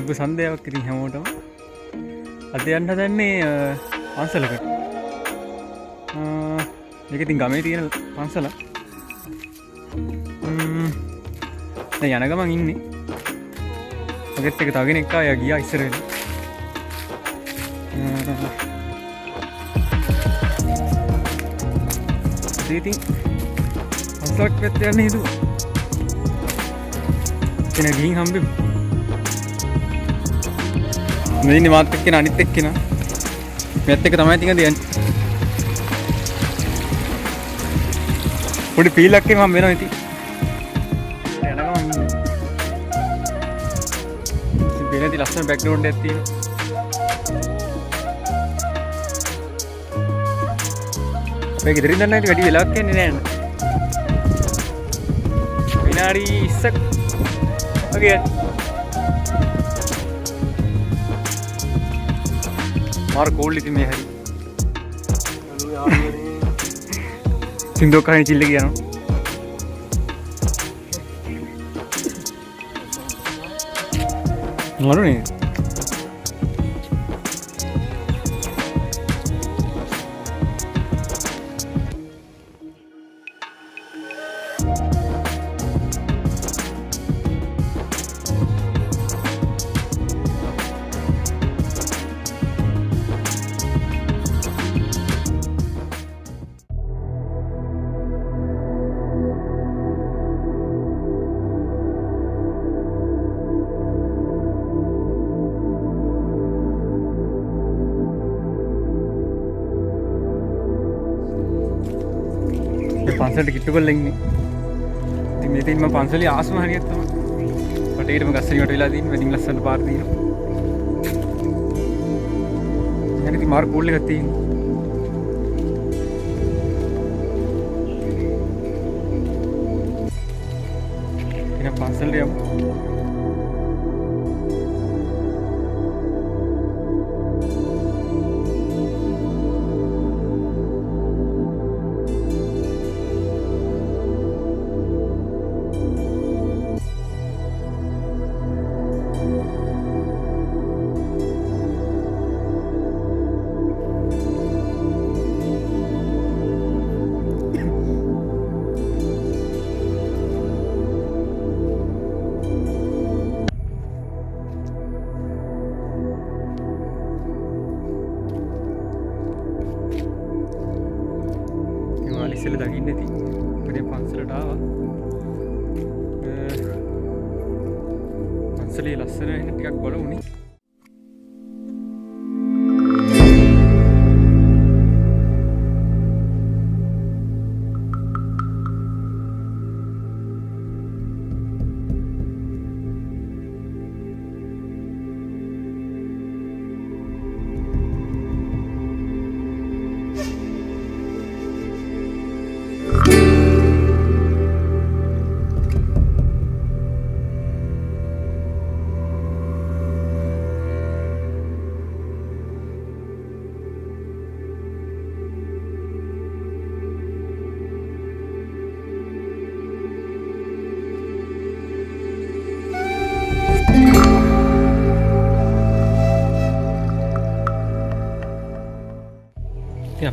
සුබ සන්ධ්‍යාවක් ඉතින් හැමෝටම. අද යන්න හදන්නේ පන්සලකට. මේක ඉතින් ගමේ තියෙන පන්සල. දැන් යන ගමන් ඉන්නේ. මගෙත් එක තව කෙනෙක් ආවා ගියා ඉස්සර වෙලා. ඉතින් පන්සලක් පැත්ත යන්න හිතුවා. එන ගිහින් හම්බෙමු. මේ ඉන්නේ මාත් එක්කන අනිත් එක්කන. මෙත් එක තමයි තියන්නේ යන්නේ. පොඩි පීලක් එකක් මම වෙනවා ඉතින්. යනවා ඉන්නේ. ඉතින් බෙනදී ලස්සන බෑග්ග්‍රවුන්ඩ් එකක් තියෙනවා. මේක ඉදිරින් යන්න ඇති වැඩි වෙලාවක් යන්නේ නැහැ නේද? විනාඩි 20ක් වගේ मार कोल्ड थी मैं हरी सिंधु कहानी चिल्ले गया मारो नहीं පන්සලට කිට්ටු කරලා ඉන්නේ. ඉතින් මෙතෙන් මම පන්සලේ ආසම හරියක් තමයි. වටේටම ගස්සලියට වෙලා තියෙන වැඩිම ලස්සන පාර තියෙනවා. දැන් ඉතින් මාර කෝල් එකක් තියෙනවා. ඉතින් පන්සලට යමු. ඉස්සෙල්ලා දකින්න ඇති. අපිට පන්සලට ආවා. පන්සලේ ලස්සන වෙන ටිකක් බලමුනේ.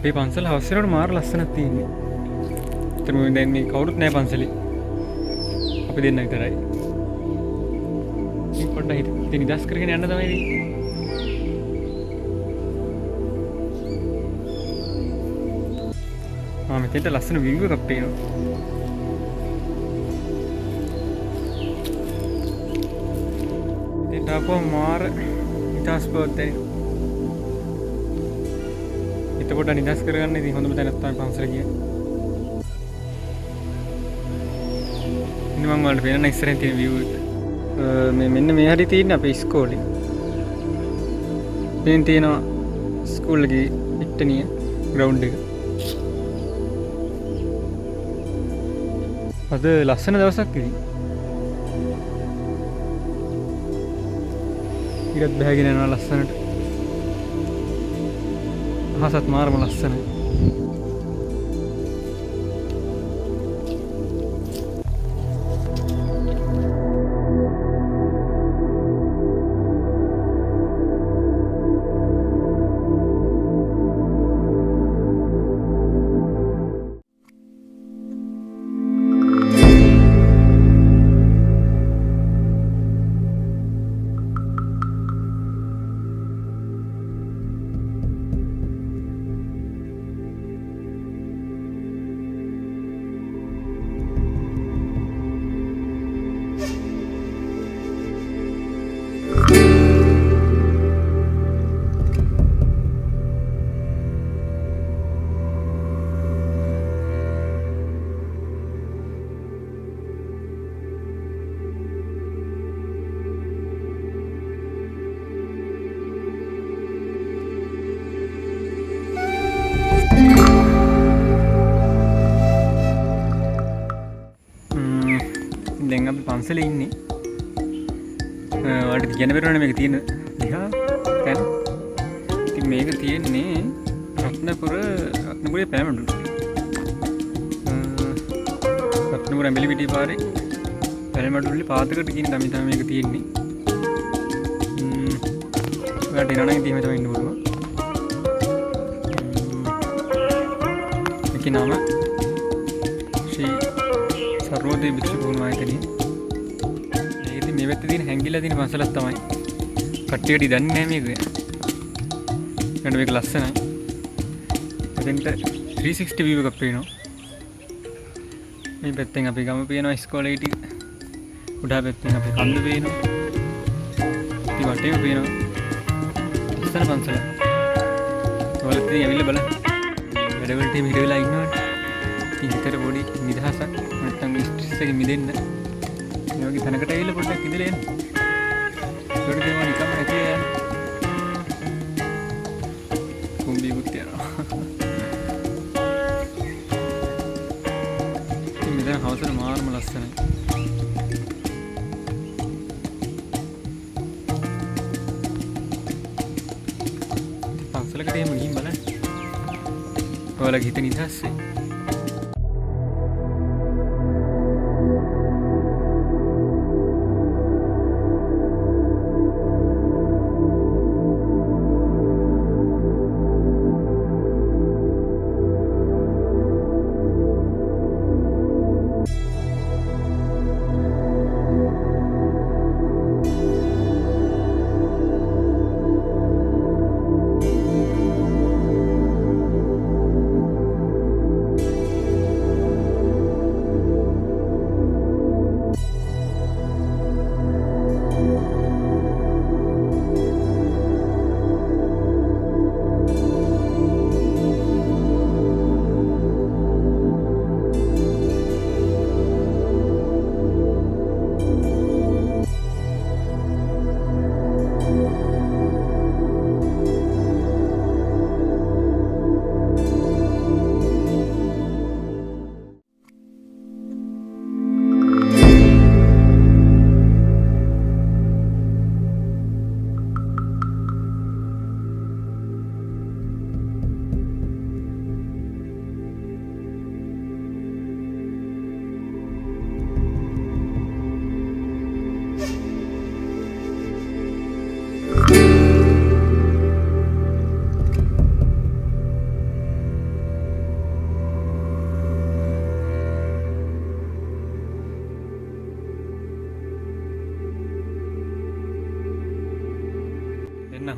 අපේ පන්සල හවස් වෙනකොට මාර ලස්සනක් තියෙන්නේ. ඒතර මම දැන් මේ කවුරුත් නැහැ පන්සලේ. අපි දෙන්න විතරයි. මේ පොඩ්ඩක් හිත නිදස් කරගෙන යන්න තමයි ඉන්නේ. මෙතෙන්ට ලස්සන විව් එකක් පේනවා. එතන අපෝ මාර නිදස් බවත් දැනෙනවා. එතකොට නිදස් කරගන්න ඉතින් හොඳම තැනක් තමයි පන්සල කියන්නේ. ඉතින් මම වලට වෙන ඉස්සරහින් තියෙන view එක. මේ මෙන්න මේ හරිය තියෙන අපේ ඉස්කෝලේ. මෙතන තියෙනවා ස්කූල් එකේ පිට්ටනිය ග්‍රවුන්ඩ් එක. අද ලස්සන දවසක් ඉතින්. ඉරත් බහගෙන යනවා ලස්සනට. හසත් මාරම ලස්සනයි. දැන් අපි පන්සලේ ඉන්නේ. ඔයාලට කියන්න බැරුණා මේක තියෙන දිහා දැන්. ඉතින් මේක තියෙන්නේ රත්නපුරේ පෑමඩුව. රත්නපුර ඇඹිලිපිටිය පාරේ පෑමඩුවලේ පාතකට ගිහින් තමයි මේක තියෙන්නේ. ඔයාලට එනවා නම් ඉතින් මේ තමයි ඉන්න පුළුවන්. මේකේ නම ශ්‍රී සර්වෝදය භික්ෂු භූමි ආයතනය. මේකදී මේ පැත්තේ තියෙන හැංගිලා තියෙන පන්සලක් තමයි. කට්ටියට දන්නේ නැහැ මේක. ගන්න මේක ලස්සනයි. එතෙන්ට 360 view එකක් පේනවා. මේ පැත්තෙන් අපි ගම පේනවා ඉස්කෝලේ ටික. උඩා පැත්තෙන් අපි කන්ද පේනවා. ඉතින් වටේම පේනවා. ලස්සන පන්සල. ඔයාලත් ඉතින් ඇවිල්ලා බලන්න. වැඩවලට හිර වෙලා ඉන්නවනේ. ඉතින් හිතට පොඩි නිදහසක් නැත්තම් ස්ට්‍රෙස් එකකින් මිදෙන්න මේ වගේ තැනකට ඇවිල්ලා පොඩ්ඩක් ඉඳලා එන්න. ඒකට දෙම නිකම්ම නැති යන්න. කුඹියුත් යනවා. ඉතින් මෙතන හවසට මාර්ම ලස්සනයි. පන්සලකට එහෙම ගිහින් බලන්න. ඔයාලගේ හිත නිදහස් වෙයි.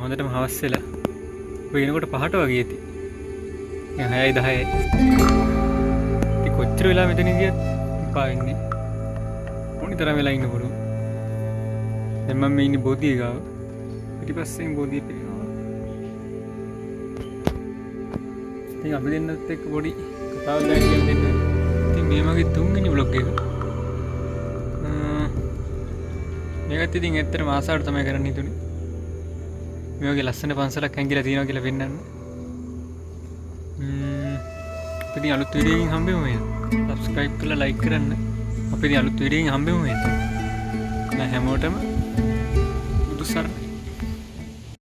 හොඳටම හවස් වෙලා ඔය එනකොට 5ට වගේ ඇති. දැන් 6යි 10යි. ඉතින් කොච්චර වෙලා මෙතන ඉඳියත් එපා වෙන්නේ. මොනි තරම් වෙලා ඉන්න පුළුවන්. දැන් මම මේ ඉන්නේ බෝධිය ගාව. පිටිපස්සෙන් බෝධිය පේනවා. ඉතින් අපි දෙන්නත් එක්ක පොඩි කතාවක් දැන් දෙන්න. ඉතින් මේ මගේ තුන්වෙනි vlog එක. මේකත් ඉතින් ඇත්තටම ආසාවට තමයි කරන්න හිතුනේ. මේ වගේ ලස්සන පන්සලක් හැංගිලා තියෙනවා කියලා පෙන්නන්න. අපි අලුත් වීඩියෝ එකකින් හම්බෙමු මේ. subscribe කරලා like කරන්න. අපි අලුත් වීඩියෝ එකකින් හම්බෙමු මේ. හැමෝටම බුදු සරණයි.